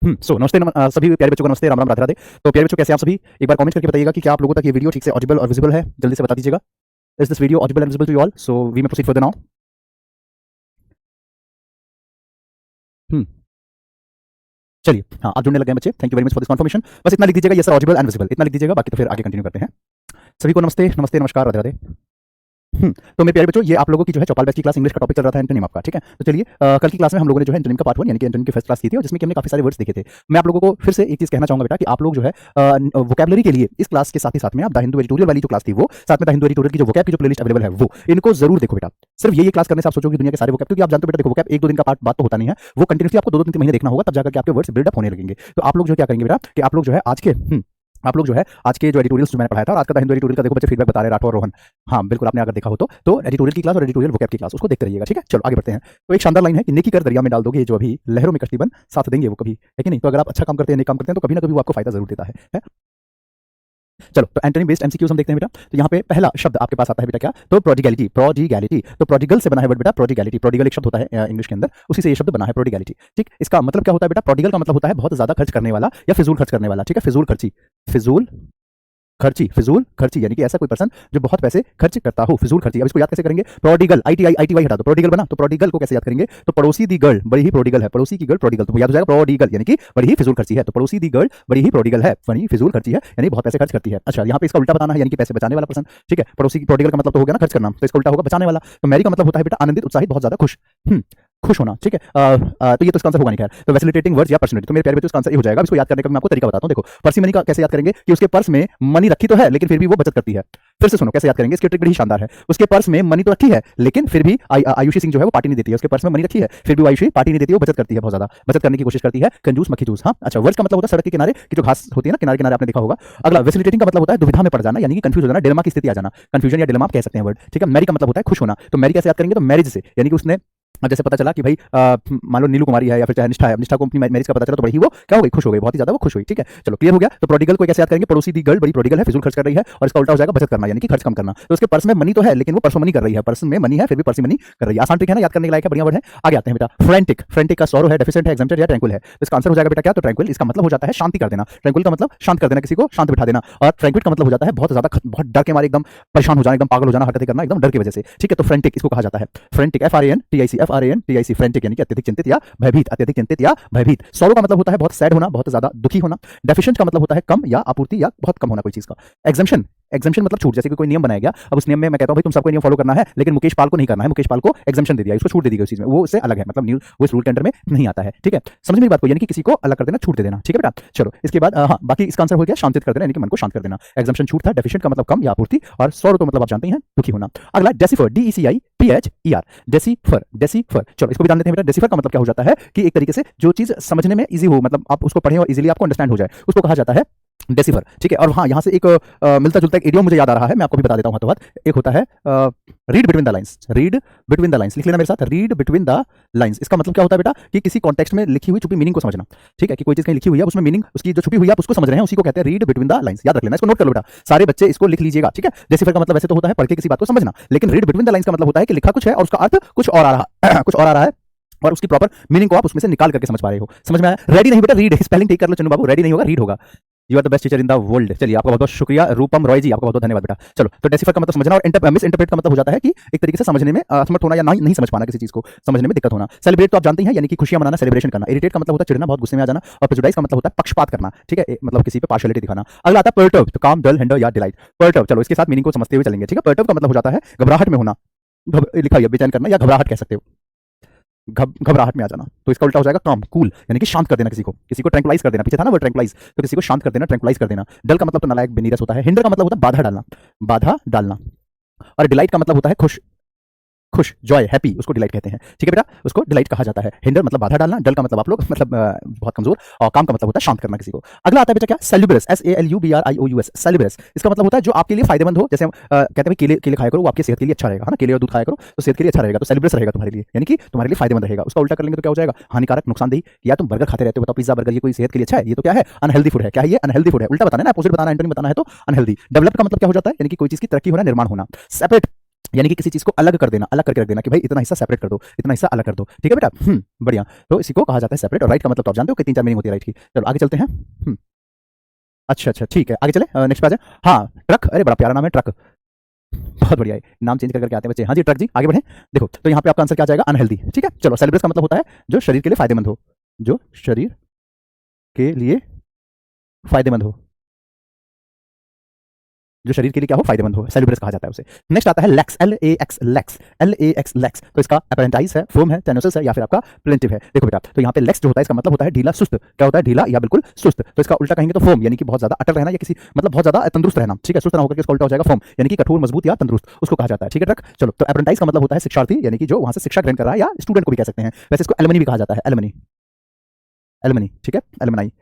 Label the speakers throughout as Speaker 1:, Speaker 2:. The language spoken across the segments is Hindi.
Speaker 1: नमस्ते सभी प्यारे बच्चों को नमस्ते, राम राम, राधे राधे। तो प्यारे बच्चों, कैसे हैं आप सभी? एक बार कमेंट करके बताइएगा कि क्या आप लोगों तक ये वीडियो ठीक से ऑडिबल और विजिबल है? जल्दी से बता दीजिएगा। Is this video audible and visible to you all? So we may proceed further now. Hmm चलिए, हाँ, आप जुड़ने लग गए बच्चे। Thank you very much for this confirmation. बस इतना लिख दीजिएगा, ये सर ऑडिबल एंड विजिबल, इतना लिख दीजिएगा, बाकी तो फिर आगे कंटिन्यू करते हैं। सभी को नमस्ते नमस्ते, नमस्कार, राधे राधे। तो मेरे प्यारे बच्चों, ये आप लोगों की जो है चौपाल बैच की क्लास इंग्लिश का टॉपिक चल रहा था एंटोनिम आपका, ठीक है? तो चलिए, कल की क्लास में हम लोगों ने जो है एंटोनिम का पार्ट 1 यानी कि एंटोनिम की फर्स्ट क्लास की थी और जिसमें कि हमने काफी सारे वर्ड्स देखे थे। मैं आप लोगों को फिर से एक चीज कहना चाहूंगा बेटा कि आप लोग जो है वोकैबुलरी के लिए इस क्लास के साथ ही साथ में आप द हिंदू एडिटोरियल वाली जो क्लास थी वो, साथ में द हिंदू एडिटोरियल की जो वोकैब की जो प्लेलिस्ट अवेलेबल है वो, इनको जरूर देखो बेटा। सिर्फ ये क्लास करने से आप सोचोगे दुनिया के सारे वोकैब, क्योंकि आप जानते हो बेटा, देखो वोकैब एक दो दिन का बात तो होता नहीं है, वो कंटिन्यूसली आपको 2-2 3 महीने देखना होगा, तब जाकर के आपके वर्ड्स बिल्डअप होने लगेंगे। तो आप लोग जो क्या करेंगे बेटा कि आप लोग जो है आप लोग जो है आज के जो एडिटोरियल्स जो मैंने पढ़ाया था, और आज का हिंदू एडिटोरियल का देखो बच्चे फीडबैक बता रहे हैं, राठौर रोहन। हाँ बिल्कुल, आपने अगर देखा हो तो एडिटोरियल की क्लास और एडिटोरियल वोकैब की क्लास उसको देखते रहिएगा, ठीक है? चलो आगे बढ़ते हैं। तो एक शानदार लाइन है कि नेकी कर दरिया में डाल दोगे जो अभी लहरों में कश्ती बन साथ देंगे वो कभी, है कि नहीं? तो अगर आप अच्छा काम करते हैं, नेक काम करते हैं, तो कभी ना कभी वो आपको फायदा जरूर देता है? चलो, तो एंटोनिम बेस्ड एमसीक्यूज हम देखते हैं बेटा। तो यहाँ पे पहला शब्द आपके पास आता है बेटा, क्या? तो प्रोडिगैलिटी। प्रोडिगैलिटी, तो प्रोडिगल से बना है वर्ड बेटा, प्रोडिगैलिटी। प्रोडिगल एक शब्द होता है इंग्लिश के अंदर, उसी से ये शब्द बना है, प्रोडिगैलिटी। ठीक, इसका मतलब क्या होता है बेटा? प्रोडिगल का मतलब होता है बहुत ज्यादा खर्च करने वाला या फिजूल खर्च करने वाला, ठीक है? फिजूल खर्ची, फिजूल खर्ची यानी कि ऐसा कोई पर्सन जो बहुत पैसे खर्च करता हो, फिजूल खर्ची। अब इसको याद कैसे करेंगे? प्रोडिगल, आईटीआई हटा दो, प्रोडिगल बना। तो प्रोडिगल को कैसे याद करेंगे? तो पड़ोसी दी गर्ल बड़ी ही प्रोडिगल है, पड़ोसी की गर्ल प्रोडिगल, तो याद हो जाएगा प्रोडिगल यानी कि बड़ी ही फिजूल खर्ची है। तो पड़ोसी दी गर्ल बड़ी ही प्रोडिगल है, बड़ी फिजूल खर्ची है यानी बहुत पैसे खर्च करती है। अच्छा, यहाँ पे इसका उल्टा बताना है यानी कि पैसे बचाने वाला पर्सन, ठीक है? पड़ोसी की प्रोडिगल का मतलब तो हो गया ना खर्च करना, तो इसका उल्टा होगा बचाने वाला। तो मैरी का मतलब होता है बेटा आनंदित, उत्साहित, बहुत ज्यादा खुश, खुश होना, ठीक है? तो ये तो इसका आंसर होगा नहीं खैर। तो फैसिलिटेटिंग वर्ड्स या पर्सनैलिटी, तो मेरे प्यारे बच्चों इसका आंसर ये हो जाएगा। इसको याद करने का मैं आपको तरीका बताता हूं। देखो, पर्सी मनी का कैसे याद करेंगे कि उसके पर्स में मनी रखी तो है लेकिन फिर भी वो बचत करती है। फिर से सुनो कैसे याद करेंगे, इसकी ट्रिक बड़ी शानदार है। उसके पर्स में मनी तो रखी है लेकिन फिर भी आयुषी सिंह जो है वो पार्टी नहीं देती है। उसके पर्स में मनी रखी है फिर भी आयुषी पार्टी नहीं देती है, वो बचत करती है, बहुत ज्यादा बचत करने की कोशिश करती है, कंजूस मक्खी जूस। हाँ अच्छा, वर्ड्स का मतलब होता है सड़क के किनारे की जो घास होती है ना, किनारे किनारे आपने देखा होगा। अगला वैसिलिटेटिंग का मतलब होता है दुविधा में पड़ जाना यानी कि कंफ्यूज हो जाना, डिलेमा की स्थिति आ जाना, कंफ्यूजन या डिलेमा आप कह सकते हैं वर्ड, ठीक है? मैरी का मतलब होता है खुश होना। तो मैरी कैसे याद करेंगे? तो मैरिज से, यानी कि उसने जैसे पता चला कि भाई मान लो नीलू कुमारी है या फिर चाहे निष्ठा है, निष्ठा को अपनी मैरिज का पता चला तो बड़ी ही वो क्या हो गई, खुश हो गई, बहुत ही ज्यादा वो खुश हुई, ठीक है? चलो क्लियर हो गया। तो प्रोडिगल को कैसे याद करेंगे? पड़ोसी दी गर्ल बड़ी प्रोडिगल है, फिजूल खर्च कर रही है, और इसका उल्टा हो जाएगा बचत करना यानी कि खर्च कम करना। तो उसके पर्स में मनी तो है लेकिन वो पर्सो मनी कर रही है, पर्स में मनी है फिर भी पर्सी मनी कर रही है। आसान ट्रिक है ना, याद करने के लायक है, बढ़िया वर्ड है। आगे आते हैं बेटा, फ्रेंटिक। फ्रेंटिक का सॉरो है, डेफिशिएंट है, एग्जम्प्टेड या ट्रैंक्विल है। तो इसका आंसर हो जाएगा बेटा क्या? तो ट्रैंक्विल। इसका मतलब हो जाता है शांति कर देना। ट्रैंक्विल का मतलब शांत कर देना, किसी को शांत बिठा देना। और ट्रैंक्विल का मतलब हो जाता है बहुत ज्यादा, बहुत डर के मारे एकदम परेशान हो जाना, एकदम पागल हो जाना, हरकतें करना एकदम डर की वजह से, ठीक है? तो फ्रेंटिक इसको कहा जाता है। फ्रेंटिक, FRANTIC, फ्रेंटिक यानी कि अत्यधिक चिंतित या भयभीत, अत्यधिक चिंतित या भयभीत। सॉरो का मतलब होता है बहुत सैड होना, बहुत ज्यादा दुखी होना। डेफिशिएंट का मतलब होता है कम या आपूर्ति या बहुत कम होना कोई चीज का। एग्जम्पशन, एग्जम्पशन मतलब छूट, जैसे कि कोई नियम बनाया गया, अब उस नियम में मैं कहता हूं भाई तुम सबको नियम फॉलो करना है लेकिन मुकेश पाल को नहीं करना है, मुकेश पाल को एग्जम्पशन दे दिया, उसको छूट दे दी गई उस चीज में, वो उससे अलग है, मतलब वो इस रूल के अंडर में नहीं आता है, ठीक है? समझ मेरी बात को, यानी कि किसी को अलग कर देना, छूट दे देना, ठीक है बेटा? चलो इसके बाद हाँ, बाकी इसका आंसर हो गया शांतित कर देना यानी कि मन को शांत कर देना। एग्जम्पशन छूट था, डेफिशिएंट का मतलब कम या आपूर्ति, और सॉरो तो मतलब आप जानते हैं दुखी होना। अगला डेसिफर, DECIPHER, डेसिफर। चलो इसको भी जान लेते हैं बेटा। डेसिफर का मतलब क्या हो जाता है कि एक तरीके से जो चीज समझने में इजी हो, मतलब आप उसको पढ़ें और इजीली आपको अंडरस्टैंड हो जाए, उसको कहा जाता है डेसिफर, ठीक है? और हाँ, यहाँ से एक मिलता जुलता एक इडियम मुझे याद आ रहा है, मैं आपको भी बता देता हूँ हाथों हाथ। एक होता है read between the lines, read between the lines, लिख लेना मेरे साथ, रीड बिटवीन द लाइंस। इसका मतलब क्या होता है बेटा कि किसी कॉन्टेक्स्ट में लिखी हुई छुपी मीनिंग को समझना, ठीक है? कि कोई चीज कहीं लिखी हुई है, उसमें मीनिंग उसकी जो छुपी हुई है आप उसको समझ रहे हैं, उसी को कहते हैं रीड बिटवीन द लाइंस। याद रख लेना, इसको नोट कर लो बेटा, सारे बच्चे इसको लिख लीजिएगा, ठीक है? डेसिफर का मतलब वैसे तो होता है पढ़ के किसी बात को समझना, लेकिन रीड बिटवीन द लाइंस का मतलब होता है कि लिखा कुछ है और उसका अर्थ कुछ और आ रहा कुछ और आ रहा है और उसकी प्रॉपर मीनिंग को आप उसमें से निकाल करके समझ पा रहे हो। समझ में आया? रेडी नहीं बेटा, रीड, स्पेलिंग ठीक कर लो चन्नू बाबू, रेडी नहीं होगा, रीड होगा। You are the best teacher in the world. चलिए आपका बहुत बहुत शुक्रिया रूपम रॉय जी, आपका बहुत बहुत धन्यवाद बेटा। चलो, तो डेसिफर का मतलब समझना, और मिस इंटरप्रेट का मतलब हो जाता है कि एक तरीके से समझने में असमर्थ होना या नहीं समझ पाना, किसी चीज को समझने में दिक्कत होना। सेलिब्रेट तो आप जानते हैं यानी कि खुशियां मनाना, सेलिब्रेशन करना। इरिटेट का मतलब होता है चिढ़ना, बहुत गुस्से में आ जाना। और प्रेजुडाइज का मतलब होता है पक्षपात करना, ठीक है? मतलब किसी पे पार्शियलिटी दिखाना। अगला आता है पर्टर्ब, तो काम, डल, हिंडर या डिलाइट। पर्टर्ब, चलो इसके साथ मीनिंग को समझते हुए चलेंगे, ठीक है? पर्टर्ब का मतलब हो जाता है घबराहट में होना, लिखा है बेचैन करना या घबराहट कह सकते हो, घबराहट में आ जाना। तो इसका उल्टा हो जाएगा काम, कूल यानी कि शांत कर देना, किसी को ट्रैंक्विलाइज कर देना, पीछे था ना वो ट्रैंक्विलाइज, तो किसी को शांत कर देना, ट्रैंक्विलाइज कर देना। डल का मतलब तो नालायक, बेनीरस होता है। हिंडर का मतलब होता है बाधा डालना, बाधा डालना। और डिलाइट का मतलब होता है खुश, जॉय, हैप्पी, उसको डिलाइट कहते हैं, ठीक है बेटा? उसको डिलाइट कहा जाता है। हिंडर मतलब बाधा डालना, डल का मतलब आप लोग मतलब बहुत कमजोर, और काम का मतलब होता है शांत करना किसी को। अगला आता है बेटा क्या? सेल्यूबरस, SALUBRIOUS, सेल्यूबरस। इसका मतलब होता है जो आपके लिए फायदेमंद हो, जैसे हम कहते हैं केले खाया करो, वो आपकी सेहत के लिए अच्छा रहेगा, है ना? केले और दूध खाया करो तो सेहत के लिए अच्छा रहेगा, तो सेल्यूबरस रहेगा तुम्हारे लिए, यानी कि तुम्हारे लिए फायदेमंद रहेगा। उसका उल्टा कर लेंगे तो क्या हो जाएगा? हानिकारक, नुकसानदेही। या तुम बर्गर खाते रहते हो, बताओ पिज्जा बर्गर ये कोई सेहत के लिए अच्छा है? ये तो क्या है? अनहेल्दी फूड है। क्या है ये? अनहेल्दी फूड है। उल्टा बताना है ना, अपोजिट बताना है, एंटोनिम बताना है तो अनहेल्दी। डेवलप का मतलब क्या हो जाता है? यानी कि कोई चीज की तरक्की होना, निर्माण होना। सेपरेट यानी कि किसी चीज को अलग कर देना, अलग करके रख देना कि भाई इतना हिस्सा सेपरेट कर दो, इतना हिस्सा अलग कर दो, ठीक है बेटा। बढ़िया। तो इसी को कहा जाता है सेपरेट। और राइट का मतलब तो आप जानते हो कि 3-4 मीनिंग होती है राइट की। चलो आगे चलते हैं। अच्छा अच्छा ठीक है, आगे चले, नेक्स्ट पे आ जाए। हाँ ट्रक, अरे बड़ा प्यारा नाम है ट्रक, बहुत बढ़िया है, नाम चेंज करके आते हैं बच्चे। हाँ जी ट्रक जी, आगे बढ़े। देखो तो यहाँ पे आपका आंसर क्या आ जाएगा, अनहेल्दी, ठीक है। चलो सेलिब्रस का मतलब होता है जो शरीर के लिए फायदेमंद हो, जो शरीर के लिए फायदेमंद हो, जो शरीर के लिए क्या हो, फायदेमंद हो, सेलुब्रस कहा जाता है उसे। नेक्स्ट आता है लैक्स, L-A-X लैक्स, L-A-X लैक्स। तो इसका अपेरेंटाइज है, फर्म है, टेनोसिस है, या फिर आपका प्लेंटिव है। देखो बेटा, तो यहाँ पे लैक्स जो होता है इसका मतलब होता है ढीला सुस्त। क्या होता है, ढीला या बिल्कुल सुस्त। तो इसका उल्टा कहेंगे तो फर्म, यानी कि बहुत ज्यादा अटल रहना, या किसी मतलब बहुत ज्यादा तंदुरुस्त रहना, ठीक है। सुस्त ना होकर के इसका उल्टा हो जाएगा फर्म, यानी कि कठोर, मजबूत या तंदुरुस्त, उसको कहा जाता है, ठीक है ट्रक। चलो तो अपेरेंटाइज का मतलब होता है शिक्षार्थी, यानी कि जो वहां से शिक्षा ग्रहण कर रहा है, या स्टूडेंट को भी कह सकते हैं। वैसे इसको एलमनी भी कहा जाता है, एलमनी, एलमनी, ठीक है, एलमनाई।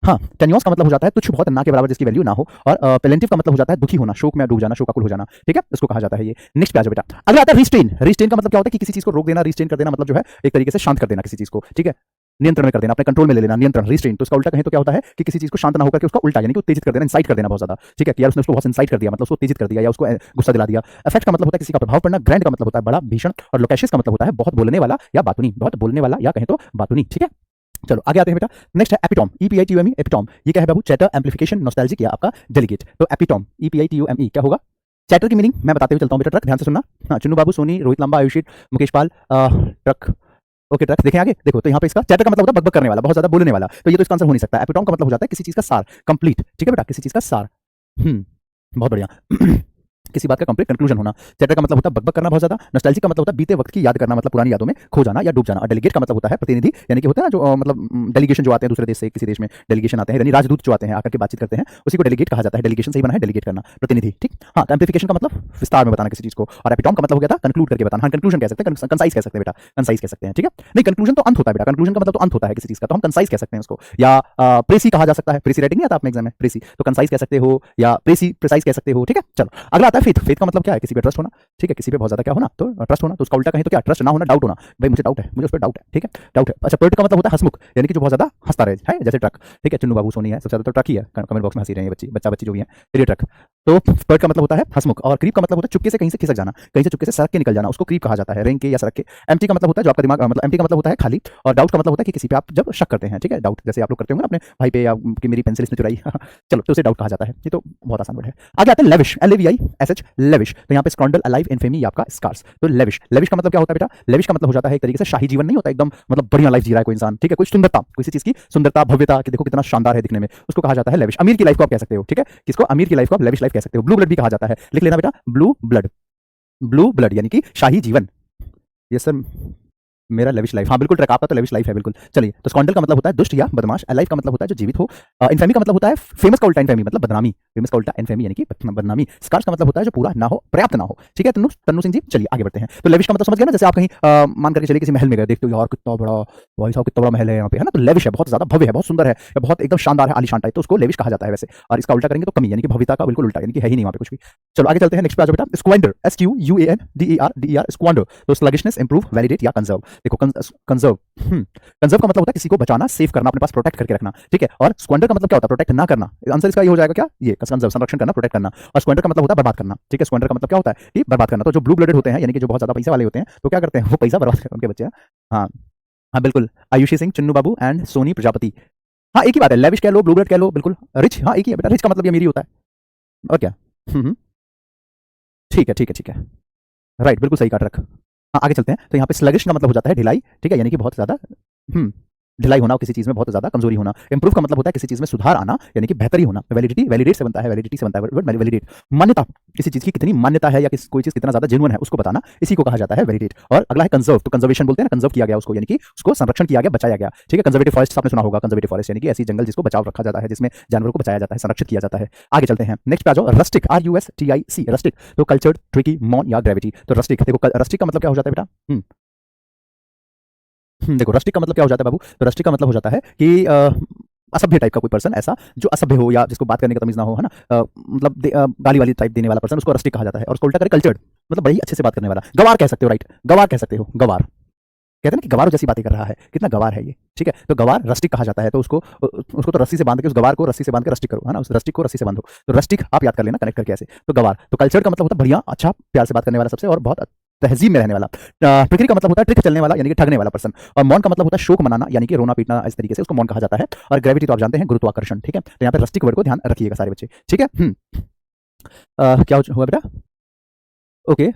Speaker 1: हाँ, टेन्योस का मतलब हो जाता है तुच्छ, बहुत, ना के बराबर, जिसकी वैल्यू ना हो। और प्लेंटिव का मतलब हो जाता है दुखी होना, शोक में डूब जाना, शोकाकुल हो जाना, ठीक है, इसको कहा जाता है ये। नेक्स्ट पे आ जाओ बेटा, अगला आता है रिस्ट्रेन। रिस्ट्रेन का मतलब क्या होता है कि किसी चीज को रोक देना, रिस्ट्रेन कर देना मतलब जो है एक तरीके से शांत कर देना किसी चीज को, ठीक है, नियंत्रण में कर देना, अपने कंट्रोल में ले लेना, नियंत्रण, रिस्ट्रेन। तो इसका उल्टा कहें तो क्या होता है कि किसी चीज को शांत ना होकर के उसका उल्टा, यानी कि उत्तेजित कर देना, इंसाइट कर देना बहुत ज्यादा, ठीक है, कि यार उसने उसको बहुत इंसाइट कर दिया, मतलब उसको उत्तेजित कर दिया या उसको गुस्सा दिला दिया। इफेक्ट का मतलब होता है किसी का प्रभाव पड़ना। ग्रैंड का मतलब होता है बड़ा, भीषण। और लोकेशियस का मतलब होता है बहुत बोलने वाला या बातूनी, बहुत बोलने वाला या कहें तो बातूनी, ठीक है। चलो आगे आते हैं बेटा। नेक्स्ट है एपिटॉम, EPITOME, एपिटॉम। ये क्या है बाबू, चैटर, एम्पलीफिकेशन, नॉस्टैल्जिक या आपका डेलीगेट। तो एपिटॉम, EPITOME क्या होगा। चैटर की मीनिंग मैं बताते हुए चलता हूं बेटा, ट्रक, ध्यान से सुनना। हाँ, चुन्नू बाबू, सोनी, रोहित लांबा, आयुषी, मुकेश पाल, ट्रक, ओके ट्रक। देखें आगे, देखो तो यहाँ पे इसका चैटर का मतलब होता है बकबक करने वाला, बहुत ज्यादा बोलने वाला। तो ये तो इसका आंसर हो नहीं सकता। एपिटॉम का मतलब हो जाता है किसी चीज का सार, कंप्लीट, ठीक है बेटा, किसी चीज का सार। बहुत बढ़िया। किसी बात का कंप्लीट कंक्लूजन होना। चैटर का मतलब होता है बकबक करना बहुत ज्यादा। नॉस्टैल्जिक का मतलब होता है बीते वक्त की याद करना, मतलब पुरानी यादों में खो जाना या डूब जाना। और डेलीगेट का मतलब होता है प्रतिनिधि, यानी कि होता है ना जो मतलब डेलीगेशन जो आते हैं दूसरे देश से किसी देश में, डेलीगेशन आते हैं, यानी राजदूत जो आते हैं आकर के बातचीत करते हैं, उसी को डेलीगेट कहा जाता है। डेलीगेशन सही बना है, डेलीगेट करना, प्रतिनिधि, ठीक। हाँ, एम्प्लीफिकेशन का मतलब विस्तार में बताना किसी चीज को। और एपिटॉम का मतलब हो गया था कंक्लूड करके बताना। हाँ, कंक्लूजन कह सकते हैं, कंसाइज कह सकते हैं बेटा, कंसाइज कह सकते हैं, ठीक है। नहीं, कंक्लूजन तो अंत होता है बेटा, कंक्लूजन का मतलब तो अंत होता है किसी चीज का, तो हम कंसाइज कह सकते हैं उसको। या प्रेसी कहा जा सकता है, प्रेसी राइटिंग नहीं आता आपने एग्जाम में, प्रेसी, तो कंसाइज कह सकते हो या प्रेसी, प्रिसाइज कह सकते हो, ठीक है। चलो अगला आता है फेथ। फेथ का मतलब क्या है, किसी पे ट्रस्ट होना, ठीक है, किसी पे बहुत ज्यादा क्या होना, तो ट्रस्ट होना। तो उसका उल्टा कहें तो क्या, ट्रस्ट ना होना, डाउट होना, भाई मुझे डाउट है, मुझे उस पर डाउट है, ठीक है, डाउट है। अच्छा, पर्ट का मतलब होता है हंसमुख, यानी कि जो बहुत ज्यादा हंसता रहे, है, जैसे ट्रक, ठीक है। चुन्नू बाबू, सोनी है, सबसे ज्यादा तो ट्रक ही है, कमेंट बॉक्स में हंसी रहे हैं बच्ची, बच्चा बच्ची जो भी है, फिर ट्रक। तो पर्ट का मतलब होता है हंसमुख। और क्रीप का मतलब होता है चुपके से कहीं से खिसक जाना, कहीं से चुपके से सड़क के निकल जाना, उसको क्रीप कहा जाता है, रेंग के या सड़क के। एम्प्टी का मतलब होता है जो आपका दिमाग, मतलब एम्प्टी का मतलब होता है खाली। और डाउट का मतलब होता है कि किसी पे आप जब शक करते हैं, ठीक है, डाउट, जैसे आप लोग करते होंगे ना अपने भाई पे, या कि मेरी पेंसिल इसने चुराई, चलो तो उसे डाउट कहा जाता है। ये तो बहुत आसान वर्ड है। आगे आते हैं लेविश, LAVISH, लेविश। तो यहाँ पे स्क्रॉन्डल, अलाइव, इनफेमी या आपका स्कार्स। तो लेविश, लेविश का मतलब क्या होता है बेटा, लेविश का मतलब हो जाता है एक तरीके से शाही जीवन नहीं होता, एकदम मतलब बढ़िया लाइफ जी रहा है कोई इंसान, ठीक है, कोई सुंदरता, किसी चीज की सुंदरता, भव्यता, कि देखो कितना शानदार है दिखने में, उसको कहा जाता है लेविश। अमीर की लाइफ को आप कह सकते हो, ठीक है, किसको, अमीर की लाइफ को आप लेविश लाइफ कह सकते हो। ब्लू ब्लड भी कहा जाता है, लिख लेना बेटा, ब्लू ब्लड, ब्लू ब्लड यानी कि शाही जीवन। ये सर मेरा लेविश लाइफ, हाँ बिल्कुल ट्रैक, आपका तो लेविश लाइफ है बिल्कुल। चलिए, तो स्कॉन्डल का मतलब होता है दुष्ट या बदमाश। अलाइव का मतलब होता है जो जीवित हो। इनफेमी का मतलब होता है फेमस का उल्टा इनफेमी, मतलब बदनामी, फेमस का उल्टा इनफेमी यानी कि बदनामी। स्कार्स का मतलब होता है जो पूरा ना हो, पर्याप्त ना हो, ठीक है। तन्नू सिंह जी, चलिए आगे बढ़ते हैं। तो लेविश का मतलब समझ गया ना, जैसे आप कहीं मान करके चलिए किसी महल में गए, देखते हो यार कितना बड़ा, भाई साहब कितना बड़ा महल है यहाँ पे, है ना, तो लेविश है, बहुत ज्यादा भव्य है, बहुत सुंदर है, बहुत एकदम शानदार है, आलीशान टाइप, तो उसको लेविश कहा जाता है वैसे। और इसका उल्टा करेंगे तो कमी, यानी कि भव्यता का बिल्कुल उल्टा, यानी कि है ही नहीं वहाँ पे कुछ भी। चलो आगे चलते हैं। नेक्स्ट पे आ जाओ बेटा, स्क्वेंडर, SQUANDER, स्क्वांडर। तो स्लगिशनेस, इंप्रूव, वैलिडेट या कंजर्व। देखो कंजर्व, कंजर्व का मतलब होता है किसी को बचाना, सेव करना, अपने पास प्रोटेक्ट करके रखना, ठीक है। और स्क्वेंडर का मतलब क्या होता है, प्रोटेक्ट ना करना। आंसर इसका ये हो जाएगा क्या, ये कंजर्व, संरक्षण करना, प्रोटेक्ट करना। और स्क्वेंडर का मतलब होता है बर्बाद करना, ठीक है। स्क्वेंडर का मतलब क्या होता है कि बर्बाद करना। तो जो ब्लू ब्लडेड होते हैं, यानी कि जो बहुत ज्यादा पैसे वाले होते हैं, तो क्या करते हैं, वो पैसा बर्बाद करते हैं उनके बच्चे। हाँ हाँ बिल्कुल, आयुषी सिंह, चुन्नू बाबू एंड सोनी प्रजापति। हाँ एक ही बात है, लेविश कह लो, ब्लू ब्लड कह लो, बिल्कुल। रिच, हाँ एक ही है बेटा, रिच का मतलब ये अमीरी होता है, और क्या। ठीक है ठीक है ठीक है, राइट, बिल्कुल सही काट रख। हाँ आगे चलते हैं। तो यहाँ पे स्लगिश का मतलब हो जाता है ढिलाई, ठीक है, यानी कि बहुत ज्यादा ढिलाई होना, किसी चीज में बहुत ज्यादा कमजोरी होना। इंप्रूव का मतलब होता है किसी चीज में सुधार आना, यानी कि बेहतरी होना। वैलिडिटी, वैलिडेट से बनता है, वैलिडिटी से बनता है वर्ड वैलिडेट। मान्यता, किसी चीज की कितनी मान्यता है या कोई चीज कितना ज्यादा जेन्युइन है उसको बताना, इसी को कहा जाता है वैलिडेट। और अगला है कंजर्व, तो कंजर्वेशन बोलते हैं ना, कंजर्व किया गया उसको, यानी कि उसको संरक्षण किया गया, बचाया गया, ठीक है। कंजर्वेटिव फॉरेस्ट आपने सुना होगा, कंजर्वेटिव फॉरेस्ट यानी कि ऐसी जंगल जिसको बचाव रखा जाता है, जिसमें जानवरों को बचाया जाता है, संरक्षित किया जाता है। आगे चलते हैं। नेक्स्ट पे आ जाओ, रस्टिक, RUSTIC, रस्टिक। तो कल्चर्ड, ट्रिकी, मॉन या ग्रेविटी। तो रस्टिक, देखो रस्टिक का मतलब क्या हो जाता है बेटा, देखो रस्टिक का मतलब क्या हो जाता है बाबू, तो रस्टिक का मतलब हो जाता है कि असभ्य टाइप का कोई पर्सन, ऐसा जो असभ्य हो या जिसको बात करने का तमीज ना हो, है ना, मतलब गाली वाली टाइप देने वाला पर्सन, उसको रस्टिक कहा जाता है। और उसको उल्टा करे कल्चर्ड, मतलब बड़ी अच्छे से बात करने वाला। गवार कह सकते हो, राइट, गवार कह सकते हो, गवार। कहते हैं ना कि गवारों जैसी बातें कर रहा है, कितना गवार है ये, ठीक है। तो गवार रस्टिक कहा जाता है, तो उसको तो रस्सी से बांध के, उस गवार को रस्सी से बांध के रस्टिक करो, है ना, उस रस्टिक को रस्सी से बांधो। तो रस्टिक आप याद कर लेना कनेक्ट करके ऐसे। तो गवार, तो कल्चर का मतलब होता है बढ़िया, अच्छा, प्यार से बात करने वाला सबसे, और बहुत तहजीब में रहने वाला। प्रकृति का मतलब होता है ट्रिक चलने वाला, यानी कि ठगने वाला पर्सन। और मौन का मतलब होता है शोक मनाना, यानी कि रोना पीटना, इस तरीके से उसको मौन कहा जाता है। और ग्रेविटी तो आप जानते हैं, गुरुत्वाकर्षण, ठीक है। तो यहाँ पे रस्टिक वर्ड को ध्यान रखिएगा सारे बच्चे, ठीक है। क्या हुआ बेटा? ओके,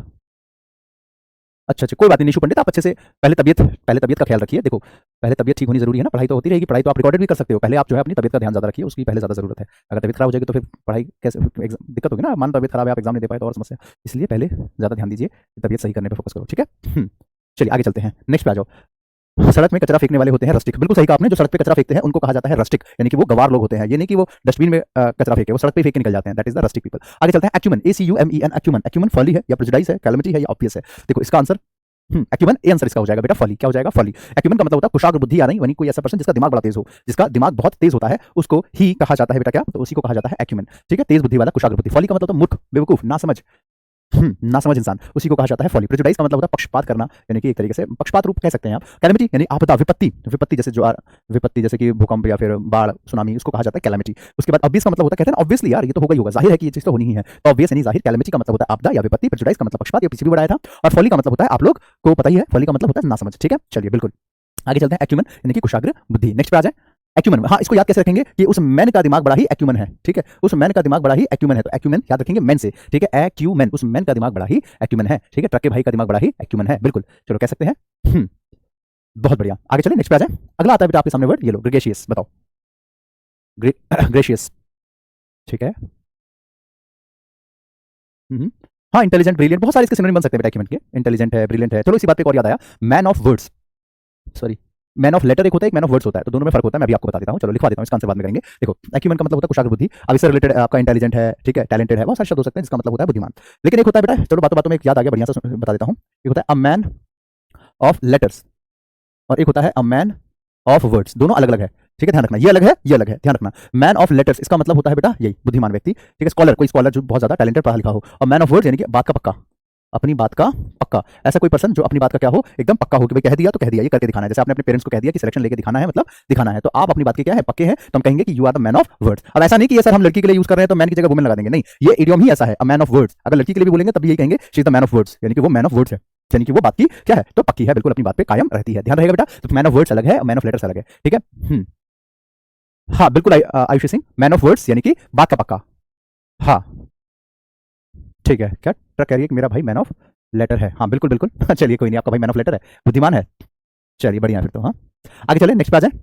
Speaker 1: अच्छा अच्छा, कोई बात नहीं निशु पंडित, आप अच्छे से पहले तबियत का ख्याल रखिए। देखो, पहले तबियत ठीक होनी जरूरी है ना, पढ़ाई तो होती रहेगी, पढ़ाई तो आप रिकॉर्डेड भी कर सकते हो। पहले आप जो है अपनी तबियत का ध्यान ज्यादा रखिए, उसकी पहले ज्यादा जरूरत है। अगर तबियत खराब हो जाएगी तो फिर पढ़ाई कैसे, दिक्कत होगी ना। मान तबियत खराब है, आप एग्जाम नहीं दे पाए तो और समस्या। इसलिए पहले ज्यादा ध्यान दीजिए, तबियत सही करने पर फोकस करो, ठीक है। चलिए आगे चलते हैं, नेक्स्ट पे आ जाओ। सड़क में कचरा फेंकने वाले होते हैं रस्टिक, बिल्कुल सही कहा आपने। जो सड़क पे कचरा फेंकते हैं उनको कहा जाता है रस्टिक, यानी कि वो गवार लोग होते हैं। ये नहीं कि वो डस्टबिन में कचरा फेंके, वो सड़क पे फेंक के निकल जाते हैं, that is the rustic people. आगे चलते हैं, acumen, ACUMEN, acumen. Acumen folly है या प्रेजुडाइस है, कैलेमिटी है या ऑब्वियस है? देखो इसका आंसर एक्यूमेन, ए आंसर इसका हो जाएगा बेटा, फॉली। क्या हो जाएगा? फॉली। एक्यूमेन का मतलब होता है कुशाग्र बुद्धि, यानी वही कोई ऐसा पर्सन जिसका दिमाग बड़ा तेज हो, जिसका दिमाग बहुत तेज होता है, उसको ही कहा जाता है बेटा क्या, तो उसी को कहा जाता है एक्यूमेन, ठीक है। तेज बुद्धि वाला, कुशाग्र बुद्धि। फॉली का मतलब होता है मूर्ख, बेवकूफ, ना समझ, ना समझ इंसान, उसी को कहा जाता है फॉली। प्रेजुडाइस का मतलब होता है पक्षपात करना, यानी कि एक तरीके से पक्षपात रूप कह सकते हैं आप। कैलेमिटी यानी आपदा, विपत्ति, विपत्ति जैसे जो विपत्ति जैसे कि भूकंप या फिर बाढ़, सुनामी, उसको कहा जाता है कैलेमिटी। उसके बाद ऑब्वियस का मतलब होता है, कहते हैं ऑब्वियसली यार ये तो होगा ही होगा, जाहिर है कि ये चीज तो होनी ही है, तो ऑब्वियस यानी जाहिर। कैलेमिटी का मतलब होता है आपदा या विपत्ति, प्रेजुडाइस का मतलब पक्षपात, ये पीछे भी बढ़ाया था। और फॉली का मतलब होता है, आप लोग को पता ही है, फॉली का मतलब होता है ना समझ, ठीक है। चलिए बिल्कुल आगे चलते हैं, एक्यूमेन यानी कि कुशाग्र बुद्धि। नेक्स्ट पे आ जाए, एक्यूमेन। हाँ, इसको याद कैसे रखेंगे कि उस मैन का दिमाग बड़ा ही एक्यूमेन है, ठीक है। उस मैन का दिमाग बड़ा ही एक्यूमेन है, तो एक्यूमेन याद रखेंगे मैन से, ठीक है। एक्यूमेन, उस मैन का दिमाग बड़ा ही एक्यूमेन है, ठीक है। ट्रक के भाई का दिमाग बड़ा ही एक्यूमेन है, बिल्कुल। चलो कह सकते हैं। बहुत बढ़िया, आगे चले, नेक्स्ट पे आ जाए। अगला आता है बेटा आपके सामने वर्ड, ये लो, ग्रेगेशियस। बताओ, ग्रेशियस, ठीक है। हाँ, इंटेलिजेंट, ब्रिलियंट, बहुत सारे इसके सिनोनिम बन सकते हैं बेटा एक्यूमेन के। इंटेलिजेंट है, ब्रिलियंट है। चलो इसी बात पे एक और याद आया, man of words, sorry, man of letter एक होता है, एक मैन ऑफ वर्ड्स होता है, तो दोनों में फर्क होता है। मैं अभी आपको बता देता हूँ, चलो लिखवा देता हूँ, इसका आंसर बाद में करेंगे। देखो, एक्यूमेन का मतलब होता है कुशाग्र बुद्धि, अब इससे रिलेटेड आपका इंटेलिजेंट है, ठीक है, टैलेंटेड है, बहुत सारे शब्द हो सकते हैं जिसका मतलब होता है बुद्धिमान। लेकिन एक होता है बेटा, चलो बातों बातों में एक याद आ गया, बढ़िया से बता देता हूँ। एक होता है अ मैन ऑफ लेटर्स, और एक होता है अ मैन ऑफ वर्ड्स, दोनों अलग अलग है, ठीक है। ध्यान रखना, ये अलग है, ये अलग है, ध्यान रखना। मैन ऑफ लेटर्स इसका मतलब होता है बेटा यही बुद्धिमान व्यक्ति, ठीक है। स्कॉलर, कोई स्कॉलर जो बहुत ज्यादा टैलेंटेड पढ़ा लिखा हो। और मैन ऑफ वर्ड्स यानी कि बात का पक्का, अपनी बात का पक्का, ऐसा कोई पर्सन जो अपनी बात का क्या हो, एकदम पक्का हो कि भाई कह दिया तो कह दिया, ये करके दिखाना है। जैसे आपने अपने पेरेंट्स को कह दिया कि सिलेक्शन लेके दिखाना है, मतलब दिखाना है, तो आप अपनी बात के क्या है, पक्के हैं, तो हम कहेंगे कि you are the man of words. अब ऐसा नहीं कि ये सर हम लड़की के लिए यूज कर रहे हैं तो मैन की जगह वुमेन लगा देंगे, नहीं, ये इडियम ही ऐसा है, अ मैन ऑफ वर्ड्स। अगर लड़की के लिए भी बोलेंगे तब यही कहेंगे she is the man of words, यानी कि वो मैन ऑफ वर्ड्स है, यानी कि वो बात की क्या है, तो पक्की है, बिल्कुल अपनी बात पे कायम रहती है। ध्यान रहेगा बेटा, तो मैन ऑफ वर्ड्स अलग है, मैन ऑफ लेटर्स अलग है, ठीक है। हाँ बिल्कुल, Ayushi Singh, man of words यानी कि बात का पक्का। हाँ ठीक है, क्या ट्रक कह रही है कि मेरा भाई मैन ऑफ लेटर है? हाँ बिल्कुल बिल्कुल। चलिए कोई नहीं, आपका भाई मैन ऑफ लेटर है, बुद्धिमान है। चलिए बढ़िया फिर तो। हाँ आगे चले, नेक्स्ट पे आ जाए।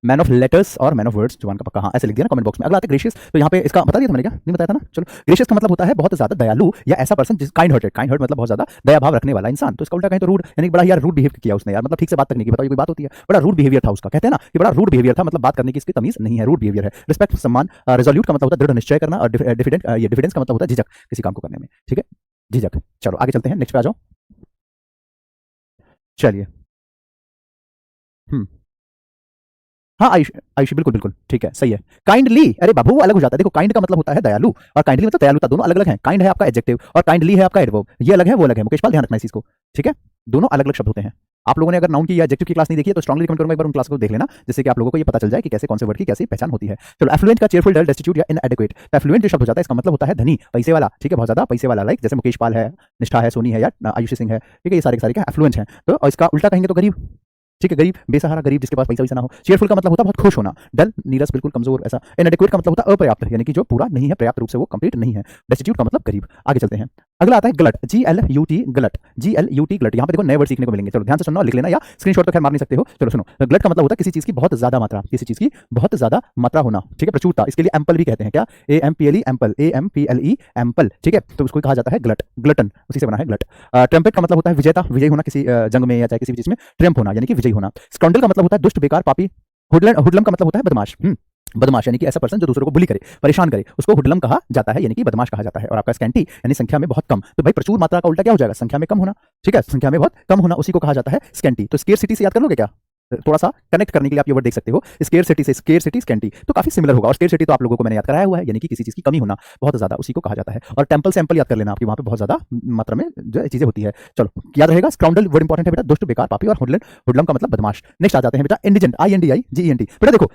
Speaker 1: मैन ऑफ लेटर्स और मैन ऑफ वर्ड्स, जुबान का पक्का, हाँ ऐसे लिख दिया ना कमेंट बॉक्स में। अगला आता है ग्रेशियस, तो यहाँ पे इसका बता दिया था मैंने, क्या नहीं बताया था ना? चलो, ग्रेशियस का मतलब होता है बहुत ज्यादा दयालु या ऐसा पर्सन जिस काइंड हार्टेड, काइंड हार्ट मतलब बहुत ज्यादा दया भाव रखने वाला इंसान। तो इसका उल्टा कहें तो रूड, यानी बड़ा यार रूड बिहेव किया उसने यार, मतलब ठीक से बात तक नहीं की। बताओ ये कोई बात होती है? बड़ा रूड बिहेवियर था उसका, कहते हैं ना कि बड़ा रूड बिहेवियर था, मतलब बात करने की इसकी तमीज नहीं है, रूड बिहेवियर है। रिस्पेक्ट, सम्मान। रेजोल्यूट का मतलब होता है दृढ़ निश्चय करना, और डिफिडेंस का मतलब होता है झिझक किसी काम को करने में, ठीक है, झिझक। चलो आगे चलते हैं, नेक्स्ट पे आ जाओ। चलिए हाँ आयुषी बिल्कुल बिल्कुल ठीक है, सही है। काइंडली, अरे बाबू अलग हो जाता है। देखो काइंड का मतलब होता है दयालु, और काइंडली मतलब दयालुता, दोनों अलग अलग हैं। काइंड है आपका एडजेक्टिव और काइंडली है आपका एडवर्ब, ये अलग है वो अलग है। मुकेश पाल ध्यान रखना इस चीज को, ठीक है, दोनों अलग अलग शब्द होते हैं। आप लोगों ने अगर नाउन की या एडजेक्टिव की क्लास नहीं देखी है तो स्ट्रांगली रिकमेंड करूंगा एक बार उन क्लास को देख लेना, जिससे कि आप लोगों को ये पता चल जाए कि कैसे कौन से वर्ड की कैसी पहचान होती है। चलो, एफ्लुएंट का चेयरफुल, डल, डेस्टिट्यूट या इनएडेक्वेट। तो एफ्लुएंट जो शब्द हो जाता है इसका मतलब होता है धनी, पैसे वाला, ठीक है, बहुत ज्यादा पैसे वाला, लाइक जैसे मुकेश पाल है, निष्ठा है, सोनी है या आयुषी सिंह है, ठीक है, ये सारे के सारे क्या एफ्लुएंट हैं। तो इसका उल्टा कहेंगे तो गरीब, ठीक है, गरीब, बेसहारा, गरीब जिसके पास पैसा वैसा ना हो। चेयरफुल का मतलब होता है बहुत खुश होना। डल, नीरस, बिल्कुल कमजोर ऐसा। इनएडेक्वेट का मतलब होता है अपर्याप्त, यानी कि जो पूरा नहीं है, पर्याप्त रूप से वो कंप्लीट नहीं है। डेस्टिट्यूट का मतलब गरीब। आगे चलते हैं, अगला आता है गलट, GLUT, गलट, GLUT, गलट। यहाँ पे देखो नए वर्ड सीखने को मिलेंगे, चलो ध्यान से सुनना और लिख लेना, या स्क्रीनशॉट तो खैर मार नहीं सकते हो। चलो सुनो, गलट का मतलब होता है किसी चीज की बहुत ज्यादा मात्रा, किसी चीज की बहुत ज्यादा मात्रा होना, ठीक है, प्रचुरता। इसके लिए एम्पल भी कहते हैं, क्या, AMPLE, एम्पल, AMPLE, एम्पल, ठीक है, तो उसको कहा जाता है गलट, ग्लटन, उसी से बना है गलट। ट्रम्पेट का मतलब होता है विजेता, विजयी होना किसी जंग में या चाहे किसी भी चीज में, ट्रम्प होना यानी कि विजयी होना। स्कॉन्डल का मतलब होता है दुष्ट, बेकार, पापी। हुडलम का मतलब होता है बदमाश, बदमाश यानी कि ऐसा पर्सन जो दूसरों को बुली करे, परेशान करे, उसको हुडलम कहा जाता है, यानी कि बदमाश कहा जाता है। और आपका स्कैंटी यानी संख्या में बहुत कम, तो भाई प्रचुर मात्रा का उल्टा क्या हो जाएगा, संख्या में कम होना, ठीक है, संख्या में बहुत कम होना, उसी को कहा जाता है स्कैंटी। तो स्केर्सिटी से याद कर लोगे क्या? थोड़ा सा कनेक्ट करने के लिए आप ये वर्ड देख सकते हो, स्केरसिटी से स्केरसिटी स्कैंटी, तो काफी सिमिलर होगा। और स्केरसिटी तो आप लोगों को मैंने याद कराया हुआ है, यानी कि किसी चीज की कमी होना बहुत ज्यादा, उसी को कहा जाता है। और टेम्पल सैंपल याद कर लेना, आपकी वहां पे बहुत ज्यादा मात्रा में जो चीजें होती है। चलो याद रहेगा, स्काउंडल वर्ड इंपॉर्टेंट है बेटा, दुष्ट, बेकार, पापी। और हुडलन, हुडलम का मतलब बदमाश। नेक्स्ट आ जाते हैं बेटा इंडिजेंट, INDIGENT। बेटा देखो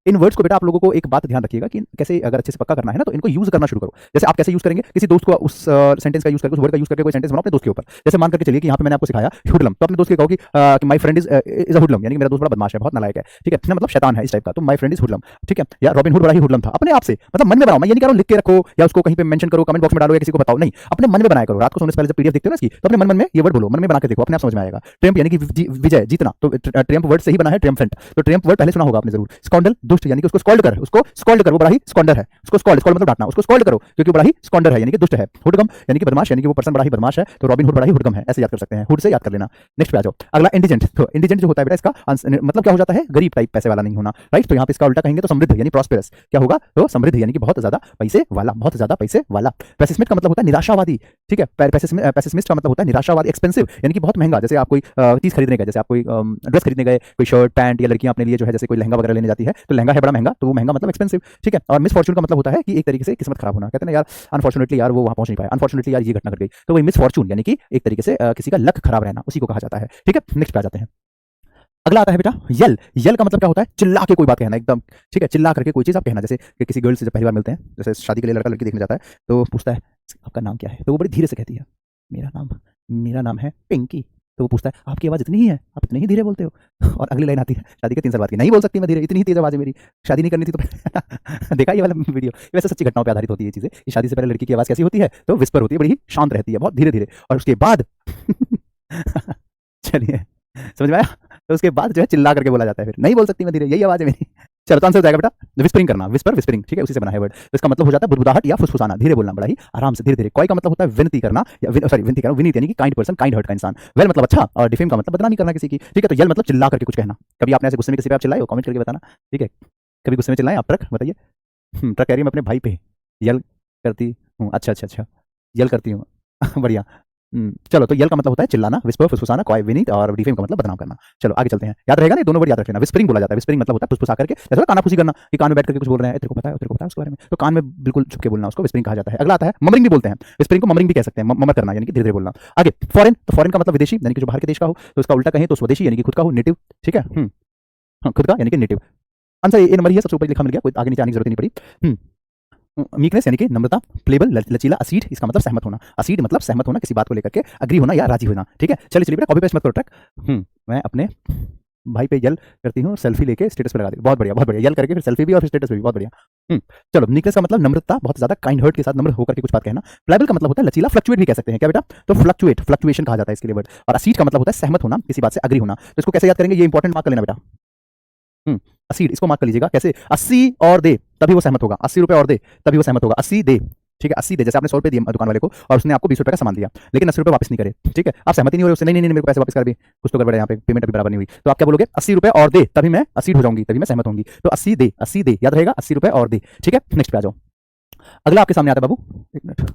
Speaker 1: इन वर्ड्स को बेटा आप लोगों को एक बात ध्यान रखिएगा कि कैसे अगर अच्छे से पक्का करना है ना, तो इनको यूज करना शुरू करो। जैसे आप कैसे यूज करेंगे, किसी दोस्त को उस सेंटेंस का यूज करके, उस वर्ड का यूज करके कोई सेंटेंस बनाओ अपने दोस्त के ऊपर। जैसे मान करके चलिए कि यहाँ पे मैंने आपको सिखाया हुडलम, तो अपने दोस्त के कहो कि माय फ्रेंड इज अ हुडलम, यानी कि मेरा दोस्त बड़ा बदमाश है, बहुत नालायक है, ठीक है, इसका मतलब शैतान है इस टाइप का, तो माय फ्रेंड इज हुडलम, ठीक है। या रॉबिन हुड बड़ा ही हुडलम था, अपने आप से, मतलब मन में बनाओ। मैं ये नहीं कह रहा हूँ लिख के रखो या उसको कहीं पे मेंशन करो, कमेंट बॉक्स में डालो या किसी को बताओ, नहीं, अपने मन में बनाया करो। रात को सोने से पहले जब PDF देखते हो ना इसकी, तो अपने मन में ये वर्ड बोलो, मन में बना के देखो, अपने आप समझ में आएगा। ट्रियम्फ यानी कि विजय, जीतना, तो ट्रियम्फ वर्ड से ही बना है ट्रियम्फेंट, तो ट्रियम्फ वर्ड पहले सुना होगा आपने जरूर। स्कॉन्डल दुष्ट, यानी कि उसको स्कॉल्ड कर, वो बड़ा ही स्कॉन्डर है, उसको स्कॉल्ड मतलब डांटना, उसको स्कॉल्ड करो क्योंकि वो बड़ा ही स्कॉन्डर है, यानी कि दुष्ट है। हुडगम यानी कि बदमाश, यानी कि वो पर्सन बड़ा ही बदमाश है, तो रॉबिन हुड बड़ा ही हुडगम है, ऐसे याद कर सकते हैं, हुड से याद कर लेना। नेक्स्ट पे आ जाओ, अगला इंडिजेंट। तो इंडिजेंट जो होता है बेटा, इसका मतलब क्या हो जाता है, गरीब टाइप, पैसे वाला नहीं होना, राइट। तो यहाँ पे इसका उल्टा कहेंगे तो समृद्ध यानी प्रॉस्पेरस, क्या होगा, तो समृद्ध यानी कि बहुत ज्यादा पैसे वाला, बहुत ज्यादा पैसे वाला। पेसिमिस्ट का मतलब होता है निराशावादी, ठीक है। पेसिमिस्ट का मतलब होता है निराशावादी। एक्सपेंसिव यानी कि बहुत महंगा, जैसे आप कोई चीज खरीदने गए, जैसे आप कोई ड्रेस खरीदने गए, कोई शर्ट पैंट, या लड़कियां अपने लिए जो है जैसे कोई लहंगा वगैरह लेने जाती है, तो लहंगा है बड़ा महंगा, तो वो महंगा मतलब एक्सपेंसिव, ठीक है। और मिसफॉर्चून का मतलब होता है कि एक तरीके से किस्मत खराब होना, कहते हैं ना यार अनफॉर्चुनेटली यार वो वहां पहुंच नहीं पाया, अनफॉर्चुनेटली यार ये घटना घट गई, तो वही मिसफॉर्चून यानी कि एक तरीके से किसी का लक खराब रहना, उसी को कहा जाता है, ठीक है। नेक्स्ट पे आ जाते हैं, अगला आता है बेटा यल। यल का मतलब क्या होता है, चिल्ला के कोई बात कहना, एकदम, ठीक है, चिल्ला करके कोई चीज आप कहना। जैसे कि किसी गर्ल से जब पहली बार मिलते हैं, जैसे शादी के लिए लड़का लड़की देखने जाता है, तो पूछता है आपका नाम क्या है, तो वो बड़ी धीरे से कहती है मेरा नाम है पिंकी, तो वो पूछता है आपकी आवाज इतनी ही है, आप इतनी ही धीरे बोलते हो। और अगली लाइन आती है शादी के 3 साल बाद की, नहीं बोल सकती मैं धीरे, इतनी ही तेज आवाज है मेरी, शादी नहीं करनी थी तो देखा ये वाला वीडियो, वैसे सच्ची घटनाओं पर आधारित होती है ये चीजें, कि शादी से पहले लड़की की आवाज कैसी होती है, तो विस्पर होती है, बड़ी ही शांत रहती है, बहुत धीरे धीरे, और उसके बाद चलिए समझ में आया, तो उसके बाद जो है चिल्ला करके बोला जाता है, फिर नहीं बोल सकती मैं धीरे, यही आवाज है मेरी। चलो तो आंसर हो जाएगा बेटा विस्परिंग करना, विस्परिंग, ठीक है, उसी से बना है वर्ड। तो इसका मतलब हो जाता है बुदबुदाहट या फुसफुसाना, धीरे बोलना, बड़ा ही आराम से, धीरे धीरे। कोई का मतलब होता है विनती करना, या विनती करना, विनीत यानी कि काइंड पर्सन, काइंड हर्ट का इंसान। वेल मतलब अच्छा, और डिफेम का मतलब बदनामी करना किसी की, ठीक है। तो यल मतलब चिल्ला करके कुछ कहना। कभी आपने ऐसे गुस्से में किसी पे आप चिल्लाए हो, कमेंट करके बताना, ठीक है। कभी गुस्से में चिल्लाए आप, ट्रक बताइए, ट्रक कह रही है मैं अपने भाई पे यल करती हूँ, अच्छा यल करती हूँ बढ़िया। चलो तो यल का मतलब होता है चिल्लाना, विस्पर फुसफुसाना, कॉय विनीत, और डिफेम का मतलब बदनाम करना। चलो आगे चलते हैं, याद रहेगा ना, दोनों वर्ड याद रखना। विस्परिंग बोला जाता है, विस्परिंग मतलब होता है फुसफुसा करके, जैसे कानाफूसी करना, कि कान में बैठ करके कुछ बोल रहे हैं, तेरे को पता है उसके बारे में, तो कान में बिल्कुल छुप के बोलना, उसको विस्परिंग कहा जाता है। अगला आता है ममरिंग भी बोलते हैं, विस्परिंग को ममरिंग भी कह सकते हैं, ममर करना यानी कि धीरे धीरे बोलना। आगे फॉरेन, तो फॉरेन का मतलब विदेशी, यानी कि जो बाहर के देश का हो, तो उसका उल्टा कहें तो स्वदेशी यानी कि खुद का हो, नेटिव, ठीक है, खुद का यानी कि नेटिव। आंसर ए नंबर ही है, सबसे ऊपर लिखा मिल गया, कोई आगे नीचे आने की जरूरत नहीं पड़ी। मीकनेस यानी कि नम्रता, प्लेबल लचीला, असीड इसका मतलब सहमत होना, असीड मतलब सहमत होना किसी बात को लेकर के, अग्री होना या राजी होना, ठीक है। चलिए बेटा कॉपी पेस्ट मत करो ट्रैक। मैं अपने भाई पे यल करती हूँ, सेल्फी लेके स्टेटस पे लगा दी, बहुत बढ़िया, यल करके फिर सेल्फी भी और फिर स्टेटस पे भी, बहुत बढ़िया। चलो मीकनेस का मतलब नम्रता, बहुत ज्यादा काइंड हर्ट के साथ नम्र होकर के कुछ बात कहना। प्लेबल का मतलब होता है लचीला, फ्लक्चुएट भी कह सकते हैं क्या बेटा, तो फ्लक्चुएशन कहा जाता है इसके लिए वर्ड। और असीड का मतलब होता है सहमत होना, किसी बात से अग्री होना। तो इसको कैसे याद करेंगे, ये इंपॉर्टेंट मार्क कर लेना बेटा। असीड इसको मार्क कर लीजिएगा, कैसे, 80 और दे तभी वो सहमत होगा, 80 रुपए और दे तभी वो सहमत होगा, 80 दे, ठीक है, 80 दे। जैसे आपने 100 रुपए दिए दुकान वाले को और उसने आपको 20 रुपए का सामान दिया, लेकिन 80 रुपए वापस नहीं करे, ठीक है, आप सहमति नहीं हो रहे उससे, नहीं मेरे को पैसे वापस कर, भी कुछ तो गड़बड़ है यहाँ पे, पेमेंट अभी बराबर नहीं हुई, तो आप क्या बोलोगे, 80 रुपए और दे तभी मैं असीड हो जाऊंगी, तभी मैं सहमत होंगी, तो 80 दे याद रहेगा, 80 रुपए और दे, ठीक है। नेक्स्ट पे आ जाओ, अगला आपके सामने आता है बाबू, एक मिनट,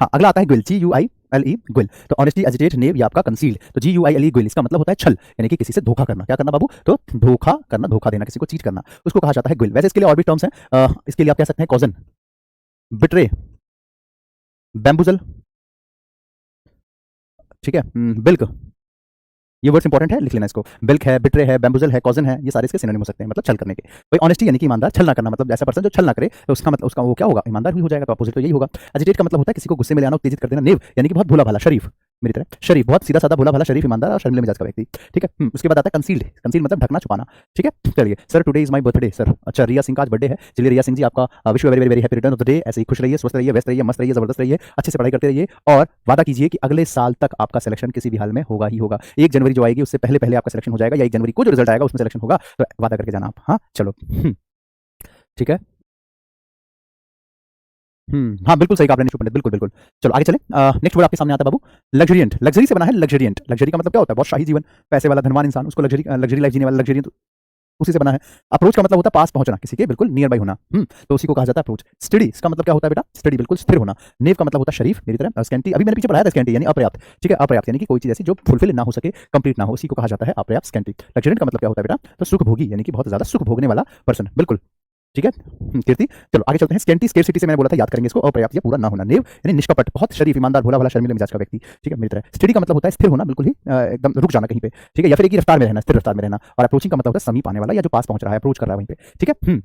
Speaker 1: हाँ अगला आता है ग्विल, GUILE ग्विल। तो ऑनेस्टली, एजिटेट, नेव, ये आपका कंसील्ड, तो GUILE ग्विल इसका मतलब होता है छल, यानी कि किसी से धोखा करना, क्या करना बाबू, तो धोखा करना, धोखा देना, किसी को चीट करना, उसको कहा जाता है ग्विल। वैसे इसके लिए और भी टर्म्स हैं, इसके लिए आप कह सकते हैं कॉजन, बिट्रे, बैम्बुजल, ठीक है, बिल्क, ये वर्ड्स इंपॉर्टेंट है, लिख लेना इसको। बिल्क है, बिट्रे है, बैम्बुजल है, कॉजन है, ये सारे इसके सिनोनिम हो सकते हैं, मतलब छल करने के। भाई ऑनेस्टी यानी कि ईमानदार, छल ना करना, मतलब ऐसा पर्सन जो छल ना करे, तो उसका मतलब उसका वो क्या होगा, ईमानदार भी हो जाएगा, तो अपोजिट तो यही होगा। एजिटेट का मतलब होता है किसी को गुस्से में ले आना, उत्तेजित कर देना। नेव यानी कि बहुत भोला भाला, शरीफ, मेरी तरह शरीफ, बहुत सीधा साधा भोला भाला, शरीफ, ईमानदार और शर्मिले मिजाज का व्यक्ति, ठीक है। उसके बाद आता है कंसील्ड, कंसील्ड मतलब ढकना छुपाना, ठीक है। चलिए, sir today is my birthday, sir, अच्छा रिया सिंह का आज बर्थडे है, चलिए रिया सिंह जी आपका wish you very very happy return of the day, ऐसे ही खुश रहिए, स्वस्थ रहिए, व्यस्त रहिए, मस्त रहिए, जबरदस्त रहिए, अच्छे से पढ़ाई करते रहिए, और वादा कीजिए कि अगले साल तक आपका सिलेक्शन किसी भी हाल में होगा ही होगा। 1 जनवरी जो आएगी उससे पहले पहले आपका सिलेक्शन हो जाएगा, या 1 जनवरी को जो रिजल्ट आएगा उसमें सिलेक्शन होगा, तो वादा करके जाना आप, हाँ चलो, ठीक है। हाँ बिल्कुल सही कहा आपने निशु पंडित, बिल्कुल बिल्कुल। चलो आगे चले, नेक्स्ट वर्ड आपके सामने आता है बाबू, लग्जरियंट, लग्जरी से बना है लग्जरियंट। लग्जरी का मतलब क्या होता है, बहुत शाही जीवन, पैसे वाला धनवान इंसान, उसको लग्जरी लाइफ जीने वाला लग्जरियंट उसी से बना है। अप्रोच का मतलब होता है पास पहुंचना, किसी के बिल्कुल नियर बाई होना, तो उसी को कहा जाता है अप्रोच। स्टडी इसका मतलब क्या होता है बेटा? स्टडी बिल्कुल स्थिर होना। नेव का मतलब होता है शरीफ मेरी तरह। स्कैंटी अभी मैंने पीछे पढ़ाया था, स्कैंटी यानी अपर्याप्त, ठीक है, अपर्याप्त यानी कि कोई चीज ऐसी जो फुलफिल ना हो सके, कंप्लीट ना हो, उसी को कहा जाता है अपर्याप्त, स्कैंटी। लग्जरेंट का मतलब क्या होता है बेटा? तो सुख भोगी यानी कि बहुत ज्यादा सुख भोगने वाला पर्सन, बिल्कुल ठीक है। कीर्ति चलो आगे चलते हैं। स्कैंटी स्केर्सिटी से मैंने बोला था याद करेंगे इसको, अपर्याप्त या पूरा ना होना। नेव यानी निष्कपट, बहुत शरीफ, ईमानदार, भोला भाला, शर्मीले मिजाज का व्यक्ति, ठीक है मेरी तरह। स्टडी का मतलब होता है स्थिर होना, बिल्कुल ही एकदम रुक जाना कहीं पे, ठीक है, या फिर एक ही रफ्तार में रहना, स्थिर रफ्तार में रहना। और अप्रोचिंग का मतलब होता है समीप आने वाला या जो पास पहुंच रहा है, अप्रोच कर रहा है वहीं पे, ठीक है।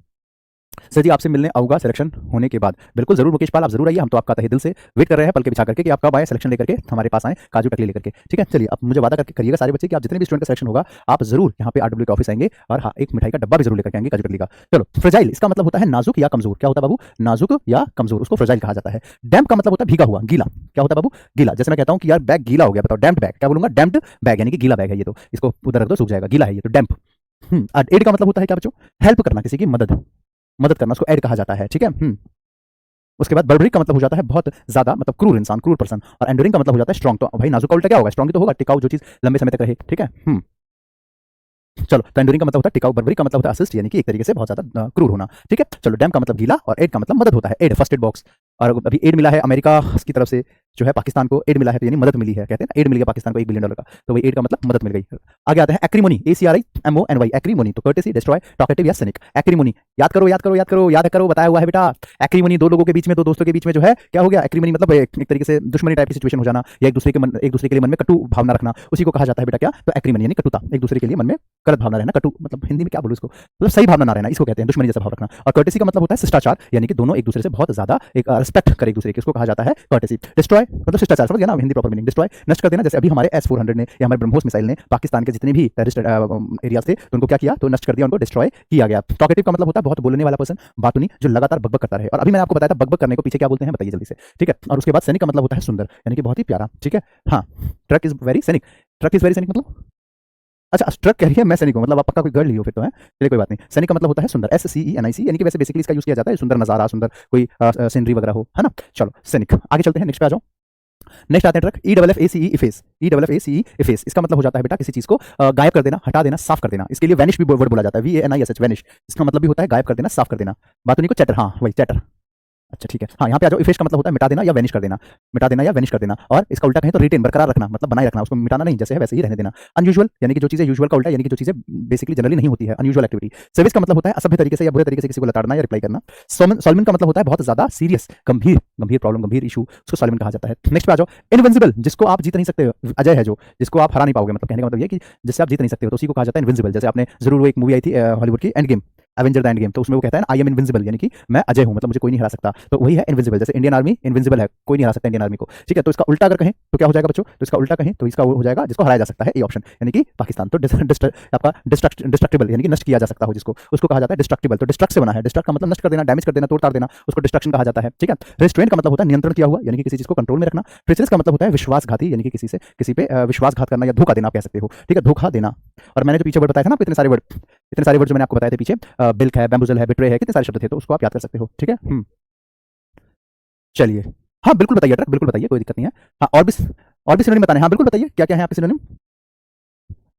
Speaker 1: सर जी आपसे मिलने आऊंगा सिलेक्शन होने के बाद। बिल्कुल जरूर मुकेश पाल, आप जरूर आइए, हम तो आपका तहे दिल से वेट कर रहे हैं पल के बिछा करके कि आप कब आए सिलेक्शन लेकर के हमारे पास आए, काजू टकली लेकर के, ठीक है। चलिए अब मुझे वादा करके करिएगा सारे बच्चे कि आप जितने भी स्टूडेंट का सिलेक्शन होगा आप जरूर यहाँ पे आरडब्ल्यू के ऑफिस आएंगे और हाँ एक मिठाई का डब्बा भी जरूर लेकर आएंगे काजू टकली का। चलो फ्रेजाइल इसका मतलब होता है नाजुक या कमजोर। क्या होता है बाबू? नाजुक या कमजोर, उसको फ्रेजाइल कहा जाता है। डैम्प का मतलब होता है भीगा हुआ, गीला। क्या होता है बाबू? गीला। जैसे मैं कहता हूँ कि यार बैग गीला हो गया, बताओ डैम्प्ड बैग, क्या बोलूंगा? डैम्प्ड बैग यानी कि गीला बैग है ये, तो इसको उधर रख दो सूख जाएगा, गीला है ये तो डैम्प। एड का मतलब होता है क्या बच्चों? हेल्प करना, किसी की मदद करना, उसको ऐड कहा जाता है, ठीक है। उसके बाद बर्बरिक का मतलब हो जाता है बहुत ज्यादा, मतलब क्रूर इंसान, क्रूर पर्सन। और एंडोरिंग का मतलब हो जाता है स्ट्रॉन्ग। तो भाई नाजुक का उल्टा क्या होगा? स्ट्रॉन्ग तो होगा, टिकाऊ, जो चीज लंबे समय तक रहे, ठीक है। चलो तो एंडोरिंग का मतलब होता है टिकाऊ, बर्बरिक का मतलब होता है असिस्ट यानी कि एक तरीके से बहुत ज्यादा क्रूर होना, ठीक है। चलो डैम का मतलब गीला और एड का मतलब मदद होता है, एड फर्स्ट एड बॉक्स। और अभी एड मिला है अमेरिका की तरफ से जो है पाकिस्तान को, एड मिला है तो यानी मदद मिली है, कहते हैं ना एड मिल गया पाकिस्तान को $1 बिलियन का, तो वही एड का मतलब मदद मिल गई। आगे आता है एक्रीमोनी, ACRIMONY, एक्रीमोनी, तो कर्टेसी, डिस्ट्रॉय, टॉकेटिव या सिनिक। एक्रीमोनी याद करो याद करो याद करो याद करो, बताया हुआ है बेटा। एक्रीमोनी दो लोगों के बीच में, दो दोस्तों के बीच में जो है क्या हो गया? एक्रीमोनी मतलब एक तरीके से दुश्मनी टाइप की सिचुएशन हो जाना, या एक दूसरे के लिए मन में कटु भावना रखना, उसी को कहा जाता है बेटा क्या? तो एक्रीमोनी यानी कटुता, एक दूसरे के लिए मन में गलत भावना रहना, कटु मतलब हिंदी में क्या बोलूं इसको, मतलब सही भावना ना रहना, इसको कहते हैं दुश्मनी जैसा भाव रखना। और कर्टेसी का मतलब होता है शिष्टाचार, यानी कि दोनों एक दूसरे से बहुत ज्यादा एक रिस्पेक्ट करे एक दूसरे की, इसको कहा जाता है कर्टेसी। डिस्ट्रॉय मतलब शिष्टाचार, समझ गया ना हिंदी प्रॉपर मीनिंग? डिस्ट्रॉय नष्ट कर देना, जैसे अभी हमारे S-400 ने या हमारे ब्रह्मोस मिसाइल ने पाकिस्तान के जितने भी टेररिस्ट एरियाज थे तो उनको क्या किया? तो नष्ट कर दिया, उनको डिस्ट्रॉय किया गया। टॉकेटिव का मतलब होता है बहुत बोलने वाला पर्सन, बातूनी, जो लगातार बकबक करता रहे। और अभी मैंने आपको बताया था बकबक करने को पीछे क्या बोलते हैं, बताइए जल्दी से, ठीक है। और उसके बाद सैनिक का मतलब होता है सुंदर, यानी कि बहुत ही प्यारा, ठीक है। हाँ ट्रक इज वेरी सैनिक, ट्रक इज वेरी सैनिक मतलब, अच्छा ट्रक कह रही है, मैं सैनिक हूं, मतलब आप पक्का कोई गर्ल ही हो फिर तो है, चलिए कोई बात नहीं। सैनिक का मतलब होता है सुंदर, SCENIC, यानी कि वैसे बेसिकली इसका यूज किया जाता है सुंदर नजारा, सुंदर कोई सीनरी वगैरह हो, है ना। चलो सैनिक, आगे चलते हैं, नेक्स्ट पे आ जाओ। नेक्स्ट आते हैं truck, EFFACE, efface, EFFACE efface, इसका मतलब हो जाता है बेटा किसी चीज को गायब कर देना, हटा देना, साफ कर देना। इसके लिए वैनिश भी वर्ड बोला जाता है, VANISH, वैनिश, इसका मतलब भी होता है गायब कर देना, साफ कर देना। बात उन्हीं को चैटर, हाँ वही चैटर, अच्छा ठीक है। हाँ यहाँ पे आ जाओ, इफेश का मतलब होता है मिटा देना या वैनिश कर देना, मिटा देना या वैनिश कर देना। और इसका उल्टा कहें तो रिटेन, बरकरार रखना, मतलब बनाए रखना, उसको मिटाना नहीं, जैसे है वैसे ही रहने देना। अनयूजुअल यानी कि जो चीजें यूजुअल का उल्टा, यानी कि जो चीजें बेसिकली जनरली नहीं होती है, अनयूजुअल एक्टिविटी। सर्विस का मतलब होता है असभ्य तरीके से या बुरे तरीके से किसी को लताड़ना या रिप्लाई करना। सॉल्विन का मतलब होता है बहुत ज्यादा सीरियस, गंभीर प्रॉब्लम, गंभीर इशू, उसको सॉल्विन कहा जाता है। नेक्स्ट पे आ जाओ, इनविंसिबल, जिसको आप जीत नहीं सकते, अजय है जो, जिसको आप हरा नहीं पाओगे, मतलब कहने का मतलब ये कि जिससे आप जीत नहीं सकते हो तो उसी को कहा जाता है इनविंसिबल। जैसे आपने जरूर वो एक मूवी आई थी हॉलीवुड की end game, Avenger the end game, तो उसमें वो कहता है आई एम इनविंसिबल, यानी कि मैं अजय हूं, मतलब मुझे कोई नहीं हरा सकता, तो वही है इनविंसिबल। जैसे इंडियन आर्मी इनविंसिबल है, कोई नहीं हरा सकता इंडियन आर्मी को, ठीक है। तो इसका उल्टा अगर कहें तो क्या हो जाएगा बच्चों? तो इसका उल्टा कहें तो इसका वो हो जाएगा जिसको हराया जा सकता है, ए ऑप्शन, यानी कि पाकिस्तान। तो आपका डिस्ट्रक्टिबल यानी कि नष्ट किया जा सकता हो जिसको, उसको कहा जाता है डिस्ट्रक्टिबल। तो डिस्ट्रक्ट से बना है, डिस्ट्रक्ट का मतलब नष्ट कर देना, डैमेज कर देना, तोड़ ताड़ देना, उसको डिस्ट्रक्शन कहा जाता है, ठीक है। रेस्ट्रेंट का मतलब होता है नियंत्रण किया हुआ, यानी कि किसी चीज को कंट्रोल में रखना। ट्रेचरस का मतलब होता है विश्वासघाती, यानी कि किसी पे विश्वासघात करना या धोखा देना आप कह सकते हो, ठीक है, धोखा देना। और मैंने जो पीछे वर्ड बताया था ना आपको, इतने सारे वर्ड जो मैंने आपको बताए थे पीछे, बिल्क है, बैम्बुजल है, बिट्रे है, कितने सारे शब्द थे, तो उसको आप याद कर सकते हो, ठीक है। चलिए हाँ बिल्कुल बताइए ट्रक, बिल्कुल बताइए, कोई दिक्कत नहीं है। हाँ और भी सिनोनिम बताने, हाँ बिल्कुल बताइए क्या क्या है आपके सिनोनिम,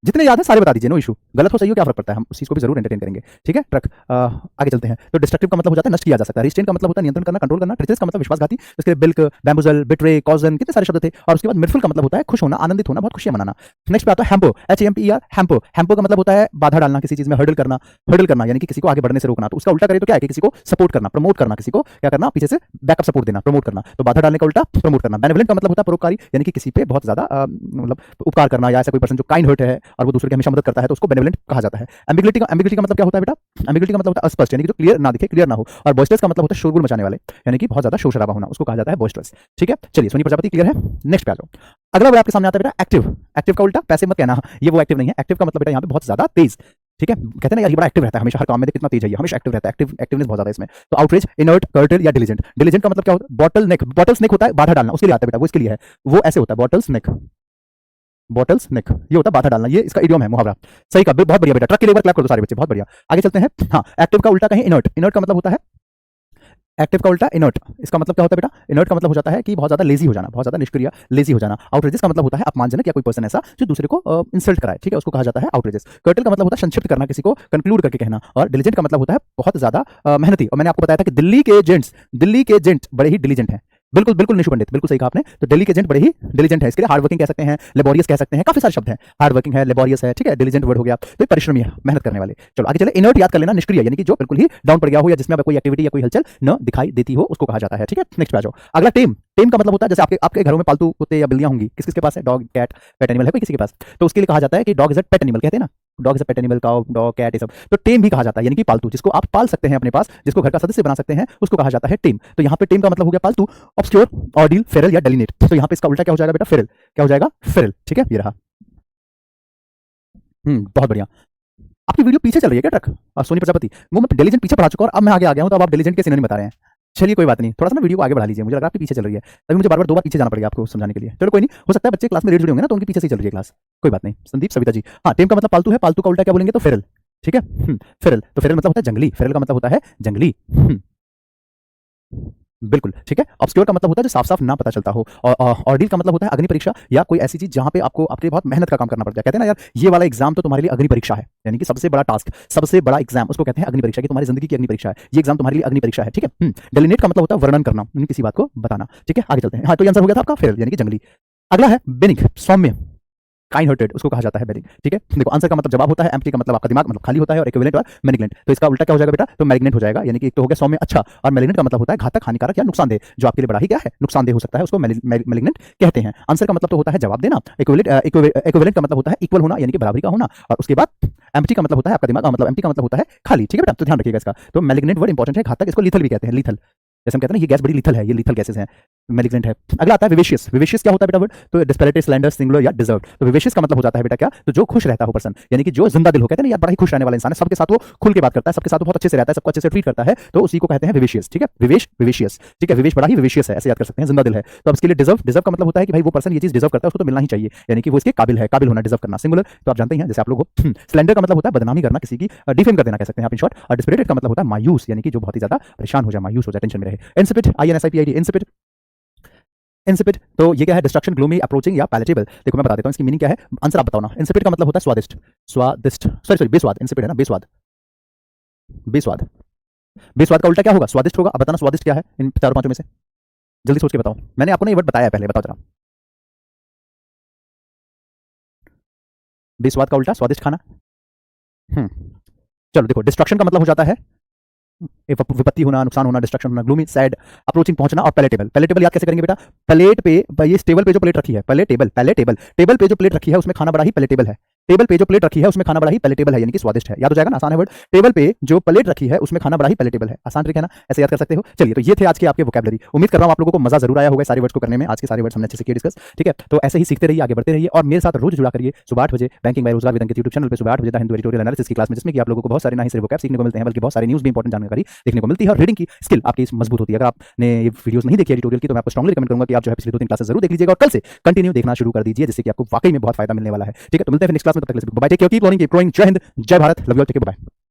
Speaker 1: जितने याद है सारे बता दीजिए, नो इशू, गलत हो सही हो क्या फर्क पड़ता है, हम उस चीज को भी जरूर एंटरटेन करेंगे, ठीक है। ट्रक आगे चलते हैं। तो डिस्ट्रक्टिव का मतलब होता है नष्ट किया जा सकता है, रिस्ट्रेन का मतलब होता है नियंत्रण करना, कंट्रोल करना। ट्रेचरस का मतलब विश्वासघाती, उसके लिए बिल्क, बैम्बुजल, बिट्रे, कॉजन, कितने सारे शब्द थे। और उसके बाद मिडफुल का मतलब होता है खुश होना, आनंदित होना, बहुत खुशियां मनाना। नेक्स्ट पे आता है हैम्पो, HAMPER, हैम्पो। हैम्पो का मतलब होता है बाधा डालना, किसी चीज में हर्डल करना, यानी कि किसी को आगे बढ़ने से रोकना। तो उसका उल्टा करें तो क्या है कि किसी को सपोर्ट करना, प्रमोट करना, किसी को क्या करना, पीछे से बैकअप सपोर्ट देना, प्रमोट करना। तो बाधा डालने का उल्टा प्रमोट करना। बेनेवलेंट का मतलब होता है परोपकारी, यानी कि किसी पे बहुत ज्यादा मतलब उपकार करना, या ऐसा कोई पर्सन जो काइंड हार्ट है और वो दूसरे की हमेशा मदद करता है तो उसको बेनेवलेंट कहा जाता है। एम्बिग्युइटी का मतलब क्या होता है बेटा? एम्बिग्युइटी का मतलब होता है अस्पष्ट, यानी कि जो क्लियर ना दिखे, क्लियर ना हो। और बॉइस्टरस का मतलब होता है शोरगुल मचाने वाले, यानी कि बहुत ज्यादा शोर शराबा होना, उसको कहा जाता है बॉइस्टरस, ठीक है। चलिए सोनी प्रजापति क्लियर है। नेक्स्ट पे आ जाओ। अगला वर्ड आपके सामने आता है बेटा एक्टिव। एक्टिव का उल्टा पैसिव मत कहना, ये वो एक्टिव नहीं है। एक्टिव का मतलब बेटा यहाँ पे बहुत ज्यादा तेज, ठीक है। कहते हैं ना यार ये बड़ा एक्टिव रहता है हमेशा, हर काम में कितना तेज है ये, हमेशा एक्टिव रहता है, एक्टिवनेस बहुत ज्यादा है इसमें। तो आउटरेज, इनर्ट, कर्टल या डिलीजेंट। डिलीजेंट का मतलब क्या होता है? बॉटल स्नेक होता है बाधा डालना, उसके लिए आता है बेटा, वो इसके लिए है, वो ऐसे होता है बॉटल स्नेक, ये होता है बाधा डालना, ये इसका इडियम है, मुहावरा। सही का, बहुत बढ़िया बेटा, ट्रक के लिए एक बार क्लैप कर दो सारे बच्चे, बहुत बढ़िया। आगे चलते हैं। हाँ एक्टिव का उल्टा कहें इनर्ट, इनर्ट का मतलब होता है एक्टिव का उल्टा इनर्ट। इसका मतलब क्या होता है बेटा? इनर्ट का मतलब हो जाता है कि बहुत ज्यादा लेजी हो जाना, बहुत ज्यादा निष्क्रिय, लेजी हो जाना। आउटरेजेस का मतलब होता है अपमानजनक या कोई पर्सन ऐसा जो दूसरे को इंसल्ट कराए, ठीक है, उसको कहा जाता है आउटरेजेस। कर्टल का मतलब होता है संक्षिप्त करना, किसी को कंक्लूड करके कहना। और डिलीजेंट का मतलब होता है बहुत ज्यादा मेहनती। और मैंने आपको बताया था कि दिल्ली के जेंट्स बड़े ही डिलीजेंट हैं। बिल्कुल बिल्कुल निशु पंडित, बिल्कुल सही कहा आपने। तो दिल्ली के एजेंट बड़े ही डिलीजेंट है, इसके लिए हार्ड वर्किंग कह सकते हैं, लेबोरियस कह सकते हैं, काफी सारे शब्द हैं। हार्ड वर्किंग है, लेबोरियस है, ठीक है, डिलीजेंट वर्ड हो गया, तो परिश्रमी है, मेहनत करने वाले। चलो आगे चले। इनर्ट याद कर लेना, निष्क्रिय यानी कि जो बिल्कुल ही डाउन पड़ गया हो या जिसमें कोई एक्टिविटी या कोई हलचल न दिखाई देती हो, उसको कहा जाता है, ठीक है। नेक्स्ट पे आ जाओ। अगला टेम। टेम का मतलब होता है जैसे आपके आपके घरों में पालतू कुत्ते या बिल्लियां होंगी, किस किसके पास है? डॉग, कैट, पेट एनिमल है कोई किसी के पास? तो उसके लिए कहा जाता है कि dog is a pet animal, कहते हैं ना, dog is a pet animal, cow, dog, cat, ये सब। तो टेम भी कहा जाता है, यानी कि पालतू, जिसको आप पाल सकते हैं अपने पास, जिसको घर का सदस्य बना सकते हैं, उसको कहा जाता है टेम। तो यहाँ पे टेम का मतलब हो गया पालतू, ऑब्सक्योर, ऑर्डिल, फेरल या डेलिनेट। तो यहाँ पे इसका उल्टा क्या हो जाएगा बेटा? फेरल। क्या हो जाएगा? फेरल, ठीक है, ये रहा। बहुत बढ़िया। आपकी वीडियो पीछे चल रही है क्या ट्रक? सोनी प्रजापति, वो मैं डिलीजेंट पीछे पढ़ा चुका और अब मैं आगे आ गया हूं, तो अब आप डिलीजेंट के सिनोनिम बता रहे हैं। चलिए कोई बात नहीं, थोड़ा सा ना वीडियो को आगे बढ़ा लीजिए, मुझे लग रहा है आपकी पीछे चल रही है, तभी मुझे बार बार 2 बार पीछे जाना पड़ेगा आपको समझाने के लिए। चलो कोई नहीं, हो सकता है बच्चे क्लास में लेट जुड़े होंगे ना, तो उनकी पीछे से ही चल रही है क्लास, कोई बात नहीं। संदीप, सविता जी, हाँ, टेम का मतलब पालतू है, पालतू का उल्टा क्या बोलेंगे? तो फेरल, ठीक है। फेरल, तो फेरल मतलब होता है जंगली, फेरल का मतलब होता है जंगली। बिल्कुल ठीक है। ऑब्सक्योर का मतलब होता है जो साफ साफ ना पता चलता हो। और ऑर्डिल का मतलब होता है अग्नि परीक्षा या कोई ऐसी चीज जहां पे आपको आपके बहुत मेहनत का काम करना पड़ता है। कहते हैं ना यार, ये वाला एग्जाम तो तुम्हारे लिए अग्नि परीक्षा है, यानी कि सबसे बड़ा टास्क, सबसे बड़ा एग्जाम, उसको कहते हैं अग्नि परीक्षा, कि तुम्हारी जिंदगी की अग्नि परीक्षा है, ये एग्जाम तुम्हारे लिए अग्नि परीक्षा है, ठीक है। डेलिनेट का मतलब होता है वर्णन करना, किसी बात को बताना, ठीक है। आगे चलते हैं। हाँ, तो आंसर हो गया था आपका फेरल, यानी कि जंगली। अगला है बेनिग, सौम्य, काइंड हार्टेड, उसको कहा जाता है बेनिग, ठीक है। देखो, आंसर का मतलब जवाब होता है, एम्प्टी का मतलब आपका दिमाग मतलब खाली होता है, और इक्विवेलेंट और मैलिग्नेंट, तो इसका उल्टा क्या हो जाएगा बेटा? तो मैलिग्नेंट हो जाएगा, यानी कि एक तो हो गया सौम्य अच्छा, और मैलिग्नेंट का मतलब होता है घातक, हानिकारक या नुकसानदेह, जो आपके लिए बड़ा ही क्या है? नुकसानदेह हो सकता है, उसको मैलिग्नेंट कहते हैं। आंसर का मतलब तो होता है जवाब देना, इक्विवेलेंट का मतलब होता है इक्वल होना, यानी कि बराबरी का होना, और उसके बाद एम्प्टी का मतलब होता है आपका दिमाग, मतलब एम्प्टी का मतलब होता है खाली, ठीक है बेटा, तो ध्यान रखिएगा इसका। तो मैलिग्नेंट वर्ड इंपॉर्टेंट है, घातक, इसको लीथल भी कहते हैं, लीथल, जैसे हम कहते हैं ना ये गैस बड़ी लीथल है, ये लीथल गैसेस हैं, मैलिग्नेंट है। अगला आता है विवेशियस। विवेशियस क्या होता है बेटा वर्ड? तो डिस्पैरेटिव, स्लैंडर, सिंगुलर या डिजर्व। तो विवेशियस का मतलब हो जाता है बेटा क्या? तो जो खुश रहता हो पर्सन, यानी कि जो जिंदा दिल हो, कहते हैं ना यार बड़ा ही खुश रहने वाला इंसान है, सबके साथ वो खुल के बात करता है, सबके साथ वो बहुत अच्छे से रहता है, सबको अच्छे से ट्रीट करता है, तो उसी को कहते हैं विवेशियस, ठीक है। विवेशियस, ठीक है, विवेश बड़ा ही विवेशियस है, ऐसे याद कर सकते हैं, जिंदा दिल है। तो अब इसके लिए डिजर्व, डिजर्व का मतलब होता है कि भाई वो पर्सन ये चीज डिजर्व करता है, उसको तो मिलना ही चाहिए, यानी कि वो इसके काबिल है, काबिल होना, डिजर्व करना। सिंगुलर तो आप जानते हैं जैसे आप लोग हो। स्लैंडर का मतलब होता है बदनामी करना, किसी की डिफेम कर देना कह सकते हैं आप इन शॉर्ट। और डिस्परेटेड का मतलब होता है मायूस, यानी कि जो बहुत ही ज्यादा परेशान हो जाए, मायूस हो जाए, टेंशन में रहे। इंसिपिड, INSIPID, इंसिपिड, इंसिपिड, तो ये क्या है? डिस्ट्रक्शन, ग्लूमी, अप्रोचिंग या पैलेटेबल। देखो मैं बता देता हूँ इसकी मीनिंग क्या है, आंसर आप बताओ ना। इंसिपिड का मतलब होता है स्वादिष्ट, स्वादिष्ट, सॉरी बेस्वाद, इंसिपिड है ना, बेस्वाद, बेस्वाद। बेस्वाद का उल्टा क्या होगा? स्वादिष्ट होगा। अब बताना स्वादिष्ट क्या है इन चारों पांचों में से, जल्दी सोच के बताओ, मैंने आपको ना ये वर्ड बताया पहले, बताओ जरा। बेस्वाद का उल्टा स्वादिष्ट खाना। हम्म चलो देखो, डिस्ट्रक्शन का मतलब हो जाता है विपत्ति होना, नुकसान होना, डिस्ट्रक्शन होना, ग्लूमी, सैड, अप्रोचिंग, पहुंचना, और पैलेटेबल। पैलेटेबल याद कैसे करेंगे बेटा? प्लेट पे, ये टेबल पे जो प्लेट रखी है, पैलेटेबल, पैलेटेबल, टेबल पे जो प्लेट रखी है उसमें खाना बड़ा ही पैलेटेबल है, टेबल पे जो प्लेट रखी है उसमें खाना बड़ा ही पैलेटेबल है, यानी कि स्वादिष्ट है। याद हो जाएगा ना, आसान है वर्ड। टेबल पे जो प्लेट रखी है उसमें खाना बड़ा ही पैलेटेबल है, आसान ट्रिक है ना, ऐसे याद कर सकते हो। चलिए, तो ये थे आज के आपके वोकैबुलरी। उम्मीद कर रहा हूं आप लोगों को मजा जरूर आया होगा सारे वर्ड्स को करने में, आज के सारे वर्ड्स हमने अच्छे से किए डिस्कस, ठीक है। तो ऐसे ही सीखते रहिए, आगे बढ़ते रहिए, और मेरे साथ रोज जुड़ा करिए सुबह 8 बजे बैंकिंग बाय रोजगार विद यूट्यूब चैनल पे, सुबह 8 बजे द हिंदू एडिटोरियल एनालिसिस की क्लास में, जिसमें कि आप लोगों को बहुत सारे ना ही सिर्फ वोकैब सीखने को मिलते हैं, बल्कि बहुत सारे न्यूज भी इंपॉर्टेंट जानकारी देखने को मिलती है, और रीडिंग की स्किल आपकी मजबूत होती है। अगर आपने ये वीडियोस नहीं देखी एडिटोरियल की, तो मैं आपको स्ट्रांगली रिकमेंड करूंगा कि आप जो है पिछली 2-3 क्लासेस जरूर देख लीजिएगा, और कल से कंटिन्यू देखना शुरू कर दीजिए, जिससे कि आपको वाकई में बहुत फायदा मिलने वाला है, ठीक है। तो मिलते हैं फिर नेक्स्ट क्लास में, तब तक के लिए bye, take care, keep learning, keep growing. जय हिंद, जय Bharat, love you all, take care, bye.